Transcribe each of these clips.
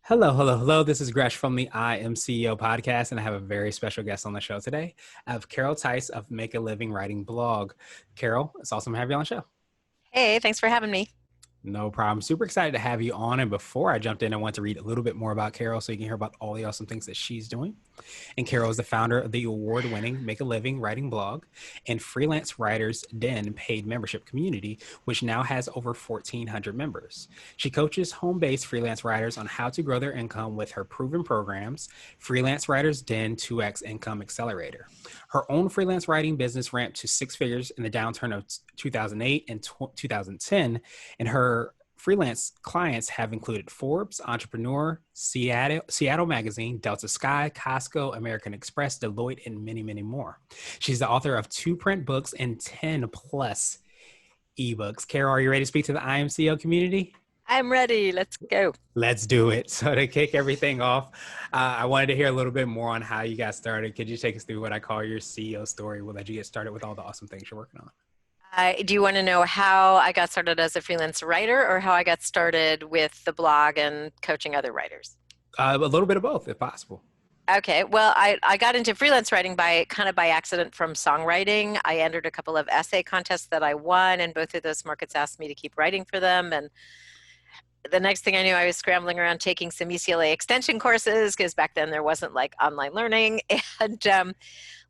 Hello, hello, hello. This is Gresh from the I Am CEO podcast, and I have a very special guest on the show today. I have Carol Tice of Make a Living Writing blog. Carol, it's awesome to have you on the show. Hey, thanks for having me. No problem. Super excited to have you on. And before I jumped in, I want to read a little bit more about Carol so you can hear about all the awesome things that she's doing. And Carol is the founder of the award-winning Make a Living Writing blog and Freelance Writers Den paid membership community, which now has over 1,400 members. She coaches home-based freelance writers on how to grow their income with her proven programs, Freelance Writers Den 2X Income Accelerator. Her own freelance writing business ramped to six figures in the downturn of 2008 and 2010, and her freelance clients have included Forbes, Entrepreneur, Seattle Magazine, Delta Sky, Costco, American Express, Deloitte, and many, many more. She's the author of 2 print books and 10 plus ebooks. Carol, are you ready to speak to the IMCO community? I'm ready. Let's go. Let's do it. So to kick everything off, I wanted to hear a little bit more on how you got started. Could you take us through what I call your CEO story? We'll let you get started with all the awesome things you're working on. Do you want to know how I got started as a freelance writer or how I got started with the blog and coaching other writers? A little bit of both, if possible. Okay, well, I got into freelance writing by accident from songwriting. I entered a couple of essay contests that I won, and both of those markets asked me to keep writing for them. And the next thing I knew, I was scrambling around taking some UCLA extension courses because back then there wasn't like online learning, and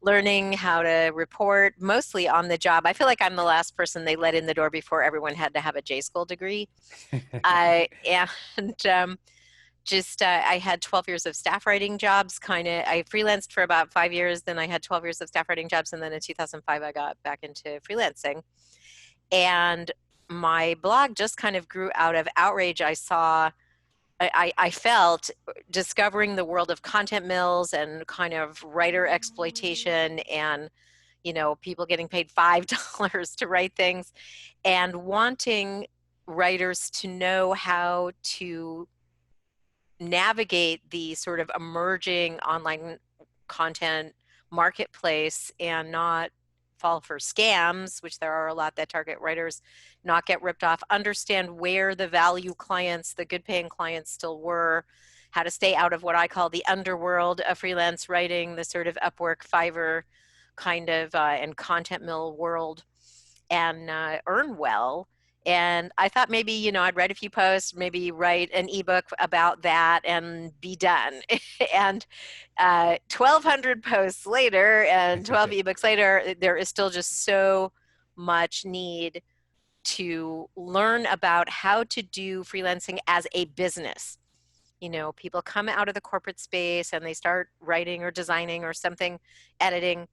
learning how to report mostly on the job. I feel like I'm the last person they let in the door before everyone had to have a J school degree. And I had 12 years of staff writing jobs. I freelanced for about 5 years. Then I had 12 years of staff writing jobs. And then in 2005, I got back into freelancing. And my blog just kind of grew out of outrage. I felt discovering the world of content mills and kind of writer exploitation and, people getting paid $5 to write things and wanting writers to know how to navigate the sort of emerging online content marketplace and not fall for scams, which there are a lot that target writers, not get ripped off, understand where the value clients, the good paying clients still were, how to stay out of what I call the underworld of freelance writing, the sort of Upwork, Fiverr kind of and content mill world, and earn well. And I thought maybe, I'd write a few posts, maybe write an ebook about that and be done. And 1,200 posts later and 12 ebooks later, there is still just so much need to learn about how to do freelancing as a business. People come out of the corporate space and they start writing or designing or something, editing,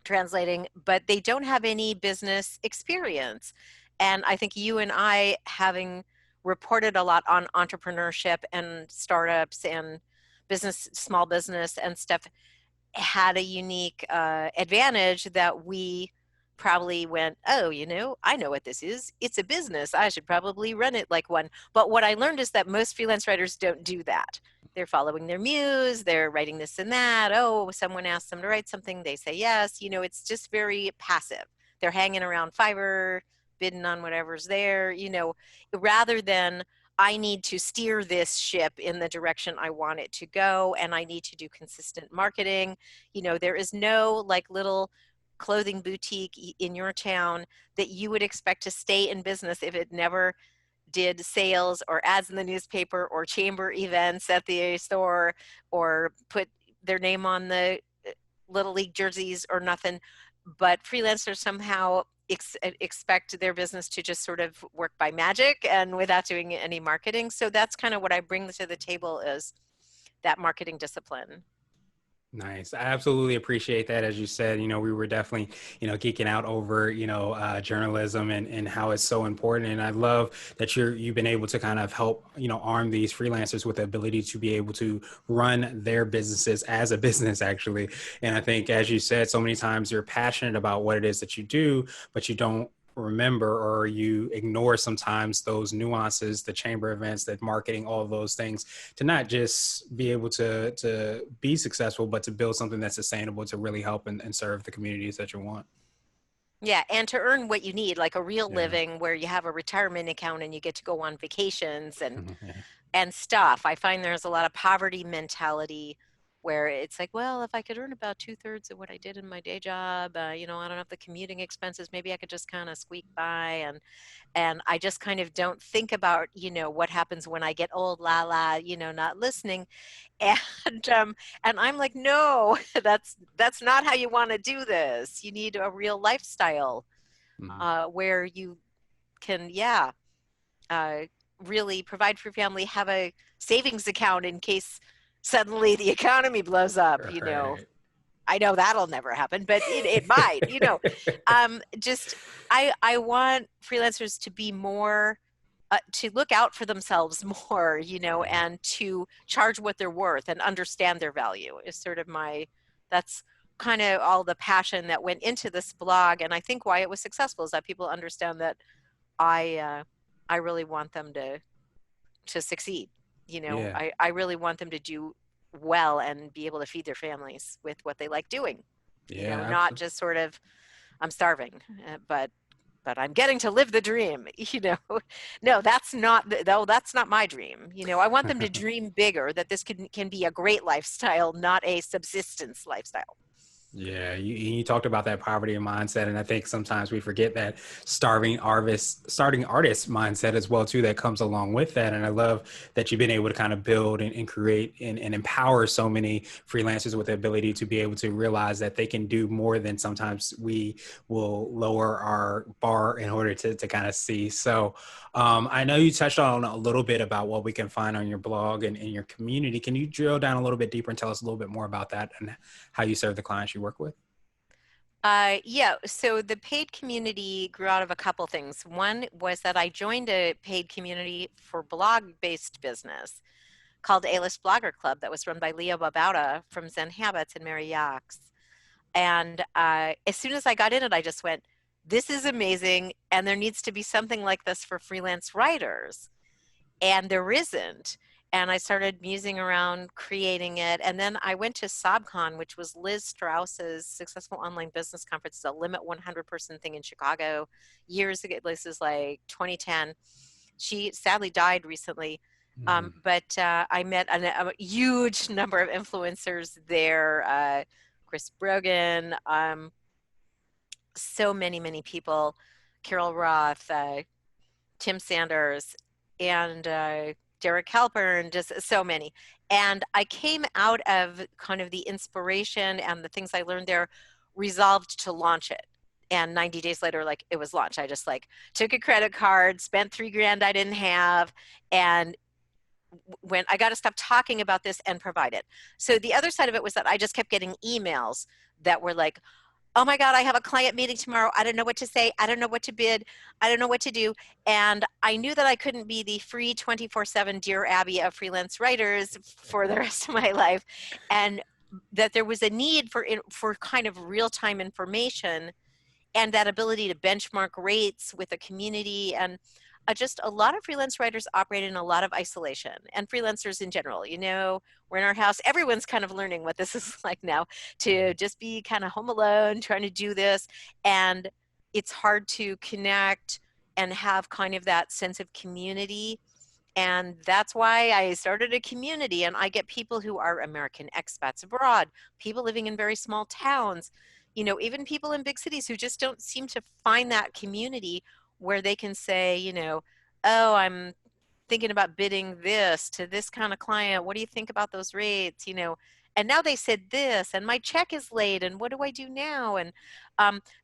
translating, but they don't have any business experience. And I think you and I, having reported a lot on entrepreneurship and startups and small business and stuff, had a unique advantage that we probably went, oh, I know what this is. It's a business. I should probably run it like one. But what I learned is that most freelance writers don't do that. They're following their muse. They're writing this and that. Oh, someone asks them to write something. They say yes. It's just very passive. They're hanging around Fiverr, bidding on whatever's there, rather than I need to steer this ship in the direction I want it to go, and I need to do consistent marketing. There is no like little clothing boutique in your town that you would expect to stay in business if it never did sales or ads in the newspaper or chamber events at the store or put their name on the Little League jerseys or nothing. But freelancers somehow expect their business to just sort of work by magic and without doing any marketing. So that's kind of what I bring to the table is that marketing discipline. Nice. I absolutely appreciate that. As you said, we were definitely, geeking out over, journalism and how it's so important. And I love that you've been able to kind of help, arm these freelancers with the ability to be able to run their businesses as a business, actually. And I think, as you said, so many times you're passionate about what it is that you do, but you don't remember or you ignore sometimes those nuances, the chamber events, that marketing, all of those things, to not just be able to be successful, but to build something that's sustainable to really help and serve the communities that you want. Yeah, and to earn what you need, like a real Yeah. living where you have a retirement account and you get to go on vacations and Yeah. and stuff. I find there's a lot of poverty mentality where it's like, well, if I could earn about two-thirds of what I did in my day job, I don't have the commuting expenses, maybe I could just kind of squeak by. And I just kind of don't think about, what happens when I get old, not listening. And and I'm like, no, that's not how you want to do this. You need a real lifestyle Mhm. where you can, yeah, uh, really provide for your family, have a savings account in case suddenly the economy blows up. Right. I know that'll never happen, but it might. Just I want freelancers to be more to look out for themselves more, Mhm. and to charge what they're worth and understand their value is sort of that's kind of all the passion that went into this blog. And I think why it was successful is that people understand that I uh, I really want them to succeed. Yeah. I really want them to do well and be able to feed their families with what they like doing. Yeah, Not absolutely. just sort of I'm starving, but I'm getting to live the dream. No, that's not my dream. I want them to dream bigger. That this can be a great lifestyle, not a subsistence lifestyle. Yeah, you talked about that poverty mindset, and I think sometimes we forget that starting artist mindset as well too that comes along with that. And I love that you've been able to kind of build and create and empower so many freelancers with the ability to be able to realize that they can do more than sometimes we will lower our bar in order to kind of see. So I know you touched on a little bit about what we can find on your blog and in your community. Can you drill down a little bit deeper and tell us a little bit more about that and how you serve the clients you work with? Yeah, so the paid community grew out of a couple things. One was that I joined a paid community for blog-based business called A-List Blogger Club that was run by Leo Babauta from Zen Habits and Mary Yachts. And as soon as I got in it, I just went, this is amazing, and there needs to be something like this for freelance writers. And there isn't. And I started musing around creating it. And then I went to SobCon, which was Liz Strauss's Successful Online Business Conference, the limit 100-person thing in Chicago years ago. This is like 2010. She sadly died recently. Mhm. But I met a huge number of influencers there. Chris Brogan, so many, many people, Carol Roth, Tim Sanders, and Derek Halpern, just so many. And I came out of kind of the inspiration and the things I learned there, resolved to launch it. And 90 days later, like it was launched. I just like took a credit card, spent 3 grand I didn't have, and when I got to stop talking about this and provide it. So the other side of it was that I just kept getting emails that were like, oh my God, I have a client meeting tomorrow. I don't know what to say. I don't know what to bid. I don't know what to do. And I knew that I couldn't be the free 24/7 Dear Abby of freelance writers for the rest of my life. And that there was a need for kind of real-time information and that ability to benchmark rates with a community. And just a lot of freelance writers operate in a lot of isolation, and freelancers in general. We're in our house, everyone's kind of learning what this is like now, to just be kind of home alone trying to do this. And it's hard to connect and have kind of that sense of community. And that's why I started a community. And I get people who are American expats abroad, people living in very small towns, even people in big cities who just don't seem to find that community where they can say, oh, I'm thinking about bidding this to this kind of client. What do you think about those rates? And now they said this, and my check is late, and what do I do now? And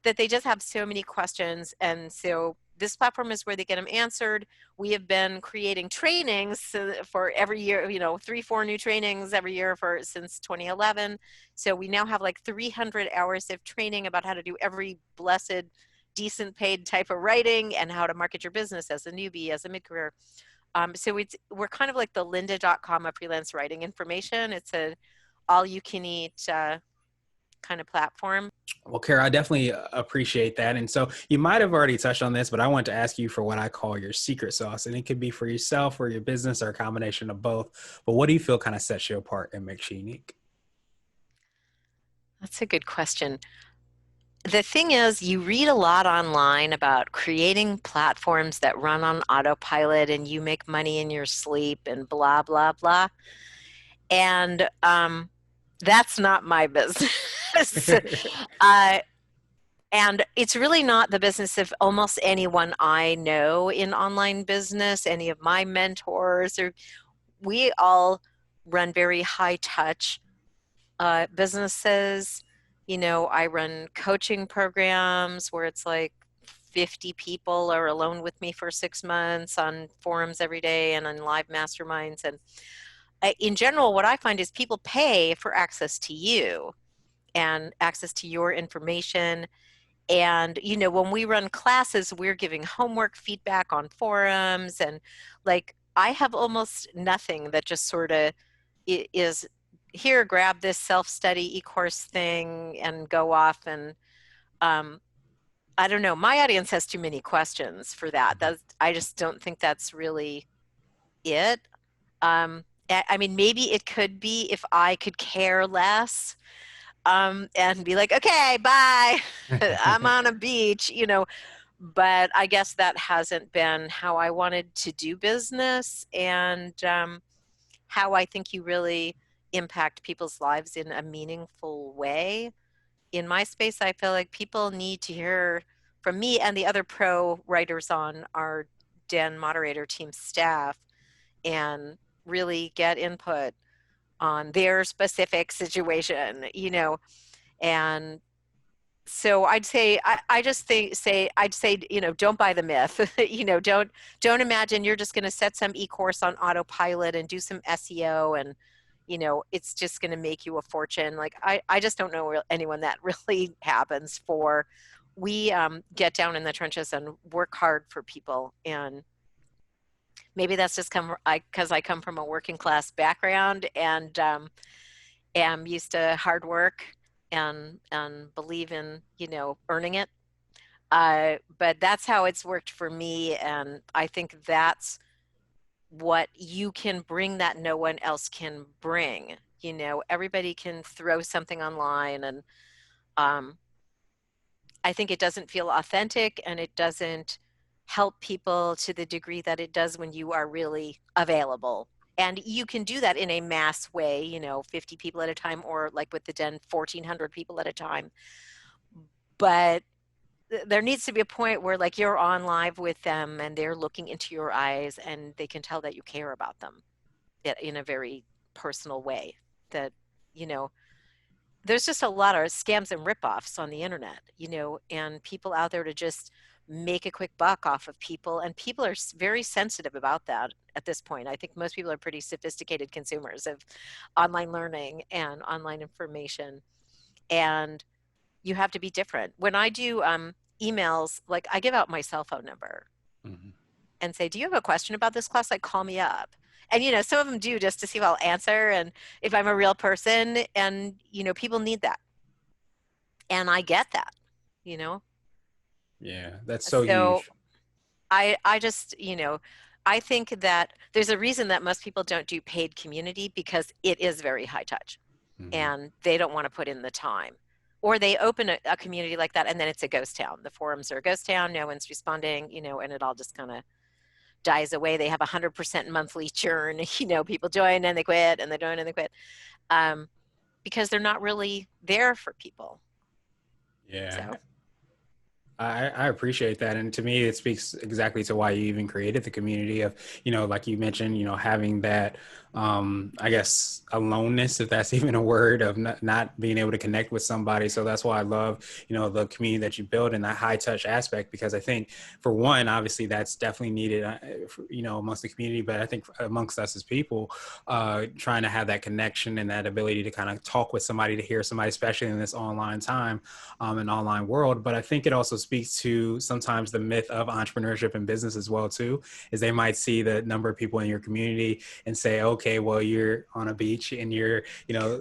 that they just have so many questions. And so this platform is where they get them answered. We have been creating trainings for every year, 3, 4 new trainings every year since 2011. So we now have like 300 hours of training about how to do every blessed decent paid type of writing and how to market your business as a newbie, as a mid-career. So we're kind of like the lynda.com of freelance writing information. It's a all you can eat kind of platform. Well, Kara, I definitely appreciate that. And so you might have already touched on this, but I want to ask you for what I call your secret sauce. And it could be for yourself or your business or a combination of both. But what do you feel kind of sets you apart and makes you unique? That's a good question. The thing is, you read a lot online about creating platforms that run on autopilot and you make money in your sleep and blah, blah, blah. And that's not my business. uh, and it's really not the business of almost anyone I know in online business, any of my mentors, or we all run very high touch businesses. You know, I run coaching programs where it's like 50 people are alone with me for 6 months on forums every day and on live masterminds. And in general, what I find is people pay for access to you and access to your information. And, you know, when we run classes, we're giving homework feedback on forums. And like, I have almost nothing that just sort of is here, grab this self-study e-course thing and go off. And um, I don't know, my audience has too many questions for that. I just don't think that's really it. I mean, maybe it could be if I could care less and be like, okay, bye. I'm on a beach, you know, but I guess that hasn't been how I wanted to do business and how I think you really impact people's lives in a meaningful way. In my space, I feel like people need to hear from me and the other pro writers on our Den moderator team staff and really get input on their specific situation, you know, and so I'd say I just say I'd say, you know, don't buy the myth. You know, don't imagine you're just going to set some e-course on autopilot and do some SEO and you know it's just going to make you a fortune. Like I just don't know anyone that really happens for. We get down in the trenches and work hard for people, and maybe that's just come because I come from a working class background and am used to hard work and believe in, you know, earning it. But that's how it's worked for me, and I think that's what you can bring that no one else can bring. You know, everybody can throw something online, and um, I think it doesn't feel authentic, and it doesn't help people to the degree that it does when you are really available. And you can do that in a mass way, you know, 50 people at a time, or like with the Den, 1,400 people at a time. But there needs to be a point where like you're on live with them and they're looking into your eyes and they can tell that you care about them in a very personal way. That, you know, there's just a lot of scams and ripoffs on the internet, you know, and people out there to just make a quick buck off of people. And people are very sensitive about that at this point. I think most people are pretty sophisticated consumers of online learning and online information. And you have to be different. When I do emails, like I give out my cell phone number Mhm. and say, do you have a question about this class? Like, call me up. And, you know, some of them do just to see if I'll answer and if I'm a real person. And, you know, people need that. And I get that, you know? Yeah, that's so So huge. I just, you know, I think that there's a reason that most people don't do paid community because it is very high touch Hmm. and they don't want to put in the time. Or they open a community like that and then it's a ghost town. The forums are a ghost town, no one's responding, you know, and it all just kind of dies away. They have 100% monthly churn, you know, people join and they quit and they join and they quit um, because they're not really there for people. Yeah, So, I appreciate that. And to me, it speaks exactly to why you even created the community of, like you mentioned, having that, I guess, aloneness, if that's even a word, of not being able to connect with somebody. So that's why I love, the community that you build and that high touch aspect, because I think for one, obviously that's definitely needed, amongst the community, but I think amongst us as people, trying to have that connection and that ability to kind of talk with somebody, to hear somebody, especially in this online time, an online world. But I think it also speaks to sometimes the myth of entrepreneurship and business as well too, is they might see the number of people in your community and say, okay, well, you're on a beach and you're,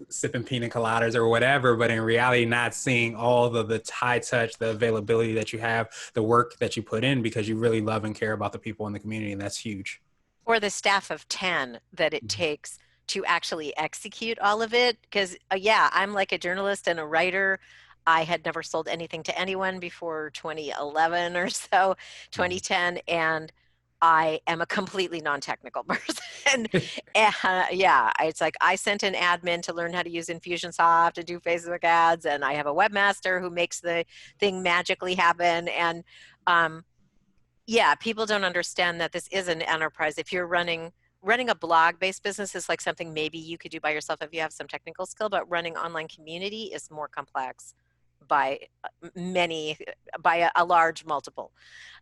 sipping pina coladas or whatever, but in reality, not seeing all the high touch, the availability that you have, the work that you put in, because you really love and care about the people in the community, and that's huge. or the staff of 10 that it takes to actually execute all of it. Because, yeah, I'm like a journalist and a writer. I had never sold anything to anyone before 2011 or so, Mhm. 2010, and I am a completely non-technical person. And yeah, it's like I sent an admin to learn how to use Infusionsoft to do Facebook ads, and I have a webmaster who makes the thing magically happen. And um, yeah, people don't understand that this is an enterprise. If you're running a blog-based business is like something maybe you could do by yourself if you have some technical skill, but running online community is more complex by many by a large multiple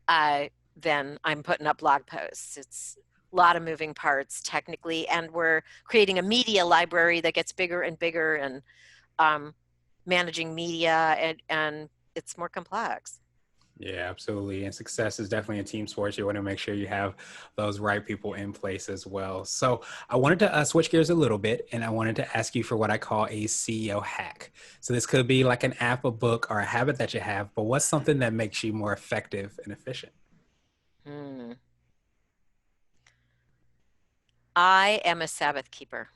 uh, than I'm putting up blog posts. It's a lot of moving parts technically, and we're creating a media library that gets bigger and bigger, and um, managing media, and it's more complex. Yeah, absolutely. And success is definitely a team sport. You want to make sure you have those right people in place as well. So I wanted to switch gears a little bit, and I wanted to ask you for what I call a CEO hack. So this could be like an app, a book, or a habit that you have, but what's something that makes you more effective and efficient? Hmm. I am a Sabbath keeper.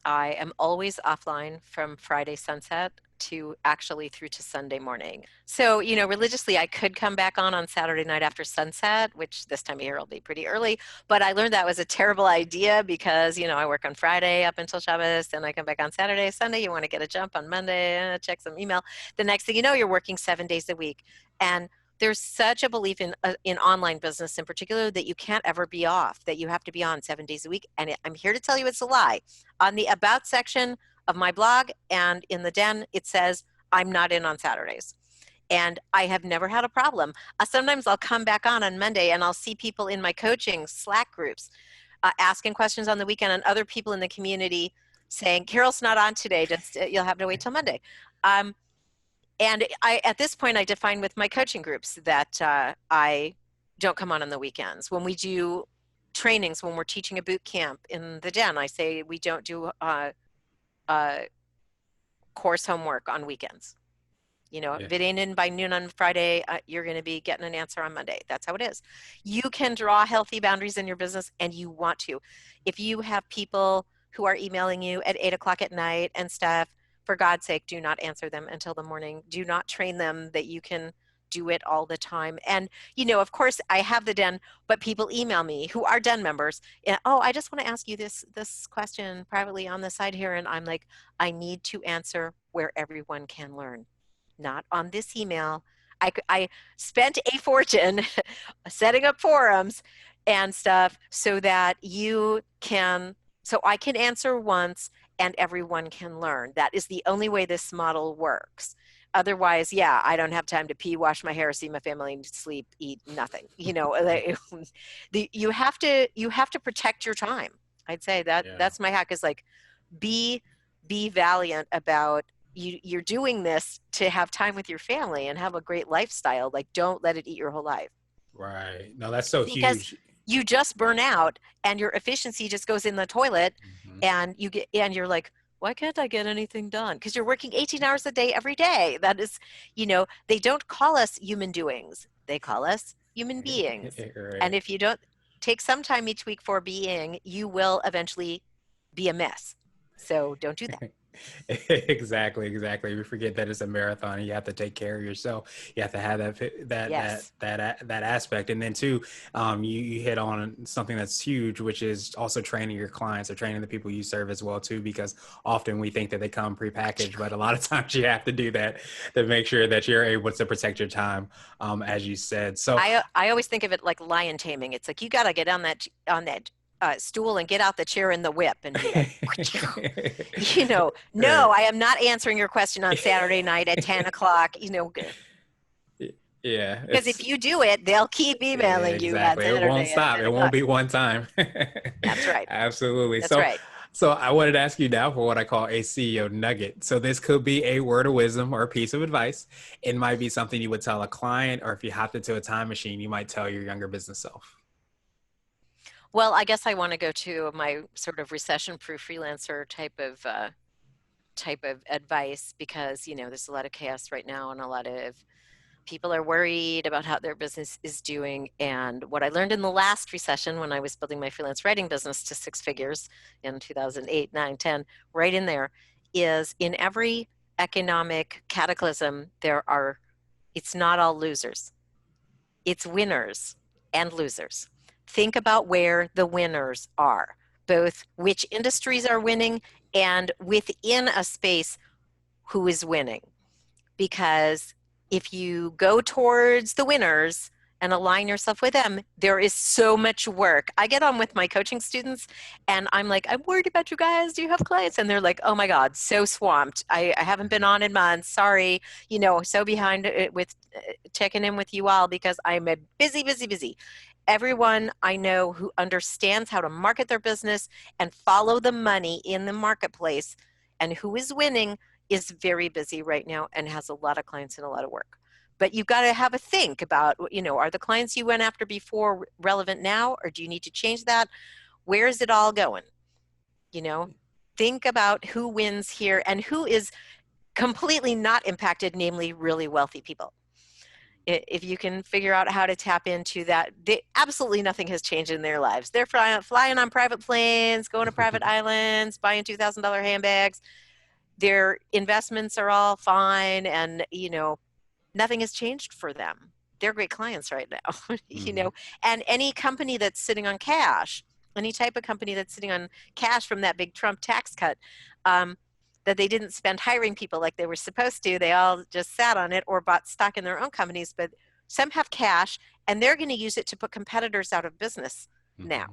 I am always offline from Friday sunset to actually through to Sunday morning. So, religiously, I could come back on Saturday night after sunset, which this time of year will be pretty early. But I learned that was a terrible idea because, I work on Friday up until Shabbos, and I come back on Saturday, Sunday. You want to get a jump on Monday, check some email. The next thing you know, you're working 7 days a week. And there's such a belief in online business in particular that you can't ever be off, that you have to be on 7 days a week. And I'm here to tell you it's a lie. On the about section of my blog and in the den, it says I'm not in on Saturdays. And I have never had a problem. Sometimes I'll come back on Monday and I'll see people in my coaching Slack groups asking questions on the weekend, and other people in the community saying, Carol's not on today, just you'll have to wait till Monday. Um, and at this point, I define with my coaching groups that I don't come on the weekends. When we do trainings, when we're teaching a boot camp in the den, I say we don't do uh, course homework on weekends. Yeah. If it ain't in by noon on Friday, you're going to be getting an answer on Monday. That's how it is. You can draw healthy boundaries in your business, and you want to. If you have people who are emailing you at 8 o'clock at night and stuff, for God's sake, do not answer them until the morning. Do not train them that you can do it all the time. And, of course, I have the den, but people email me who are den members. And, oh, I just want to ask you this question privately on the side here. And I'm like, I need to answer where everyone can learn, not on this email. I spent a fortune setting up forums and stuff so I can answer once and everyone can learn. That is the only way this model works. Otherwise, yeah, I don't have time to pee, wash my hair, see my family, sleep, eat, nothing. You have to protect your time. I'd say that Yeah. that's my hack, is like be be valiant about you're doing this to have time with your family and have a great lifestyle. Like, don't let it eat your whole life, Right. No, that's so because huge. you just burn out and your efficiency just goes in the toilet, Mhm. and you're like, why can't I get anything done? Because you're working 18 hours a day every day. That is, they don't call us human doings, they call us human beings. And Right. if you don't take some time each week for being, you will eventually be a mess. So don't do that. Exactly, exactly. We forget that it's a marathon and you have to take care of yourself. You have to have Yes. that aspect. And then too, you hit on something that's huge, which is also training your clients or training the people you serve as well too, because often we think that they come prepackaged, but a lot of times you have to do that to make sure that you're able to protect your time, as you said. So I always think of it like lion taming. It's like you got to get on that stool and get out the chair and the whip and be like, no, right. I am not answering your question on Saturday night at 10 o'clock, Yeah, because it's if you do it, they'll keep emailing you on exactly. It won't Saturday at stop. 10 It won't o'clock. be one time. That's right. Absolutely. That's So, right. so I wanted to ask you now for what I call a CEO nugget. So this could be a word of wisdom or a piece of advice. It might be something you would tell a client, or if you hopped into a time machine, you might tell your younger business self. Well, I guess I want to go to my sort of recession-proof freelancer type of advice, because there's a lot of chaos right now, and a lot of people are worried about how their business is doing. And what I learned in the last recession, when I was building my freelance writing business to six figures in 2008, 9, 10, right in there, is in every economic cataclysm, it's not all losers. It's winners and losers. Think about where the winners are, both which industries are winning and within a space who is winning. Because if you go towards the winners and align yourself with them, there is so much work. I get on with my coaching students and I'm like, I'm worried about you guys. Do you have clients? And they're like, oh my God, so swamped. I haven't been on in months. Sorry, so behind it with checking in with you all because I'm a busy, busy, busy. Everyone I know who understands how to market their business and follow the money in the marketplace and who is winning is very busy right now and has a lot of clients and a lot of work. But you've got to have a think about, are the clients you went after before relevant now, or do you need to change that? Where is it all going? You know, think about who wins here and who is completely not impacted, namely really wealthy people. If you can figure out how to tap into that, absolutely nothing has changed in their lives. They're flying on private planes, going to private islands, buying $2,000 handbags. Their investments are all fine, and nothing has changed for them. They're great clients right now. Mm-hmm. And any company that's sitting on cash, any type of company that's sitting on cash from that big Trump tax cut, um, that they didn't spend hiring people like they were supposed to, they all just sat on it or bought stock in their own companies. But some have cash and they're going to use it to put competitors out of business now. Mm-hmm.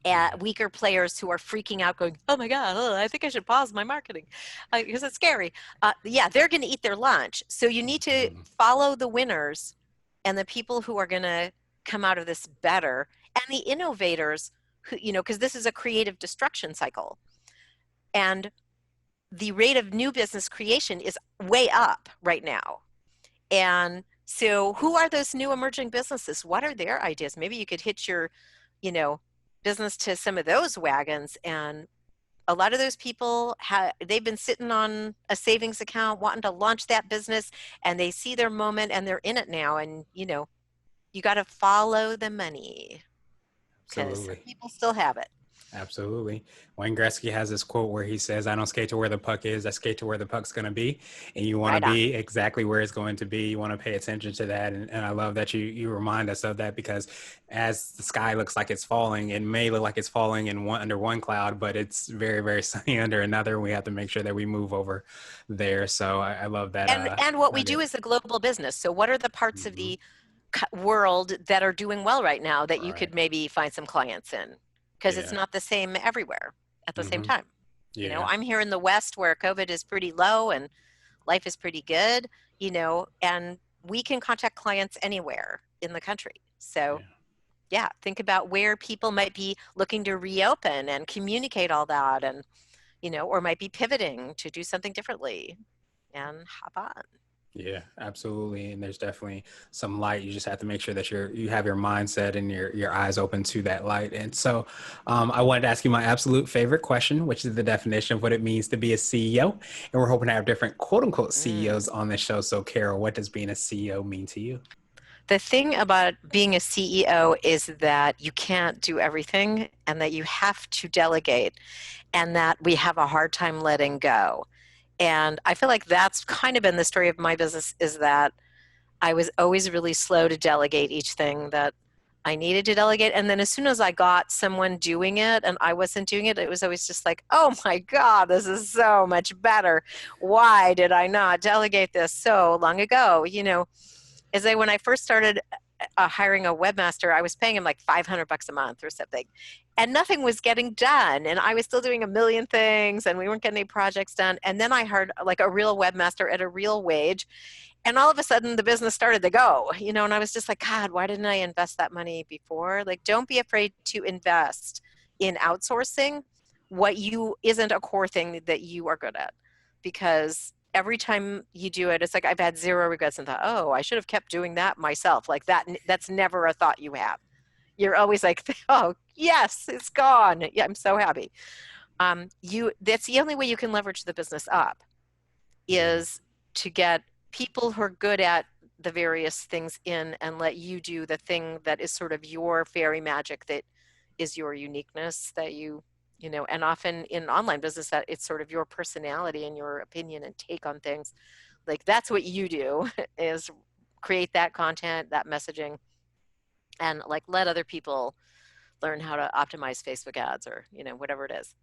Yeah. Weaker players who are freaking out going, oh my God, I think I should pause my marketing because it's scary. Yeah, they're going to eat their lunch. So you need to Mm-hmm. follow the winners and the people who are going to come out of this better, and the innovators who, because this is a creative destruction cycle. And the rate of new business creation is way up right now. And so who are those new emerging businesses? What are their ideas? Maybe you could hitch your, you know, business to some of those wagons. And a lot of those people they've been sitting on a savings account wanting to launch that business, and they see their moment and they're in it now. And you got to follow the money because some Absolutely. people still have it. Absolutely. Wayne Gretzky has this quote where he says, I don't skate to where the puck is, I skate to where the puck's going to be. And you want to Right on. be exactly where it's going to be. You want to pay attention to that. And I love that you remind us of that, because as the sky looks like it's falling, it may look like it's falling under one cloud, but it's very, very sunny under another. We have to make sure that we move over there. So I love that. And what we do Nugget. is a global business. So what are the parts of Mm-hmm. the world that are doing well right now that you Right. could maybe find some clients in? Because it's Yeah. not the same everywhere at the same Mm-hmm. time. Yeah. I'm here in the West where COVID is pretty low and life is pretty good, and we can contact clients anywhere in the country. So, Yeah. yeah, think about where people might be looking to reopen and communicate all that, and, or might be pivoting to do something differently and hop on. Yeah, absolutely. And there's definitely some light. You just have to make sure that you have your mindset and your eyes open to that light. And so I wanted to ask you my absolute favorite question, which is the definition of what it means to be a CEO. And we're hoping to have different quote unquote Mm. CEOs on this show. So Carol, what does being a CEO mean to you? The thing about being a CEO is that you can't do everything and that you have to delegate, and that we have a hard time letting go. And I feel like that's kind of been the story of my business, is that I was always really slow to delegate each thing that I needed to delegate. And then as soon as I got someone doing it and I wasn't doing it, it was always just like, oh my God, this is so much better. Why did I not delegate this so long ago? When I first started hiring a webmaster, I was paying him like $500 a month or something. And nothing was getting done. And I was still doing a million things and we weren't getting any projects done. And then I hired like a real webmaster at a real wage, and all of a sudden the business started to go, and I was just like, God, why didn't I invest that money before? Like, don't be afraid to invest in outsourcing what you isn't a core thing that you are good at, because every time you do it, it's like I've had zero regrets and thought, oh, I should have kept doing that myself. Like that's never a thought you have. You're always like, oh yes, it's gone. Yeah, I'm so happy. That's the only way you can leverage the business up, Yeah. is to get people who are good at the various things in and let you do the thing that is sort of your fairy magic, that is your uniqueness, that you and often in online business that it's sort of your personality and your opinion and take on things. Like that's what you do is create that content, that messaging, and like let other people learn how to optimize Facebook ads or, whatever it is.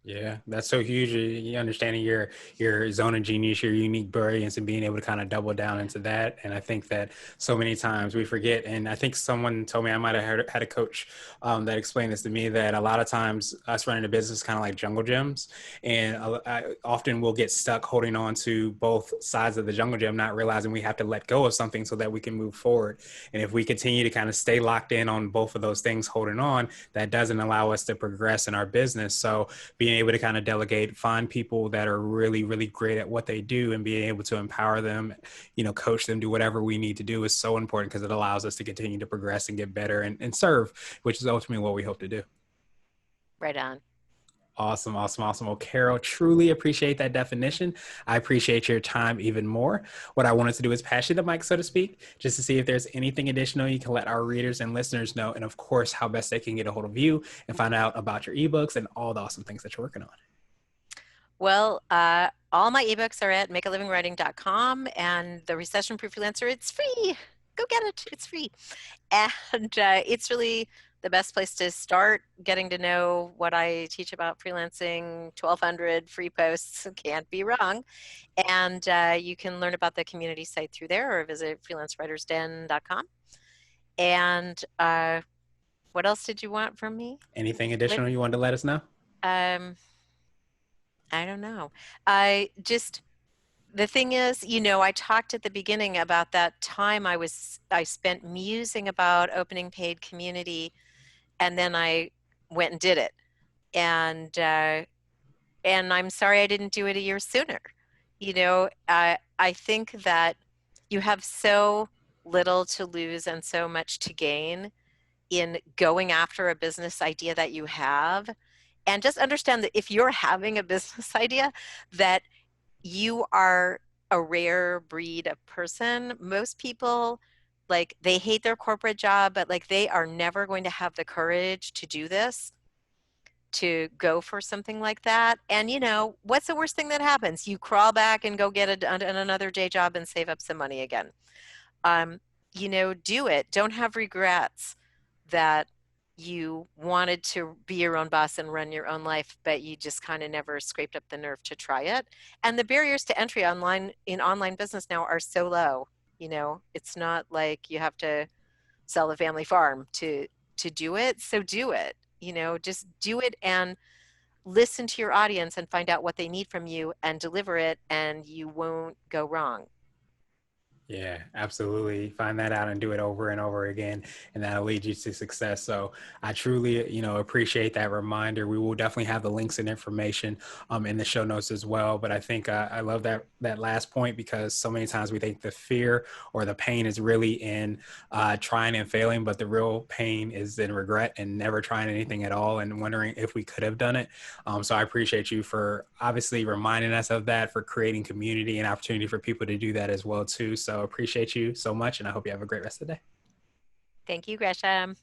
Yeah, that's so huge. You understanding your zone of genius, your unique brilliance, and being able to kind of double down into that. And I think that so many times we forget. And I think someone told me, I might have had a coach that explained this to me, that a lot of times us running a business kind of like jungle gyms, and I often will get stuck holding on to both sides of the jungle gym, not realizing we have to let go of something so that we can move forward. And if we continue to kind of stay locked in on both of those things, holding on, that doesn't allow us to progress in our business. So being able to kind of delegate, find people that are really, really great at what they do, and being able to empower them, coach them, do whatever we need to do is so important, because it allows us to continue to progress and get better and serve, which is ultimately what we hope to do. Right on. Awesome, awesome, awesome. Well, Carol, truly appreciate that definition. I appreciate your time even more. What I wanted to do is pass you the mic, so to speak, just to see if there's anything additional you can let our readers and listeners know, and of course, how best they can get a hold of you and find out about your ebooks and all the awesome things that you're working on. Well, all my ebooks are at makealivingwriting.com, and the Recession Proof Freelancer, it's free. Go get it. It's free. And it's really the best place to start getting to know what I teach about freelancing. 1,200 free posts, can't be wrong. And you can learn about the community site through there or visit freelancewritersden.com. And what else did you want from me? Anything What, additional you wanted to let us know? um, I don't know. I just the thing is, I talked at the beginning about that time I spent musing about opening paid community, and then I went and did it. And I'm sorry I didn't do it a year sooner. I think that you have so little to lose and so much to gain in going after a business idea that you have. And just understand that if you're having a business idea, that you are a rare breed of person. Most people, like, they hate their corporate job, but like they are never going to have the courage to do this, to go for something like that. And what's the worst thing that happens? You crawl back and go get another day job and save up some money again. um, do it. Don't have regrets that you wanted to be your own boss and run your own life, but you just kind of never scraped up the nerve to try it. And the barriers to entry online business now are so low. It's not like you have to sell a family farm to do it. So do it. Just do it and listen to your audience and find out what they need from you and deliver it, and you won't go wrong. Yeah, absolutely. Find that out and do it over and over again, and that'll lead you to success. So I truly, appreciate that reminder. We will definitely have the links and information in the show notes as well. But I think I love that last point, because so many times we think the fear or the pain is really in trying and failing, but the real pain is in regret and never trying anything at all and wondering if we could have done it. So I appreciate you for obviously reminding us of that, for creating community and opportunity for people to do that as well too. So appreciate you so much, and I hope you have a great rest of the day. Thank you, Gresham.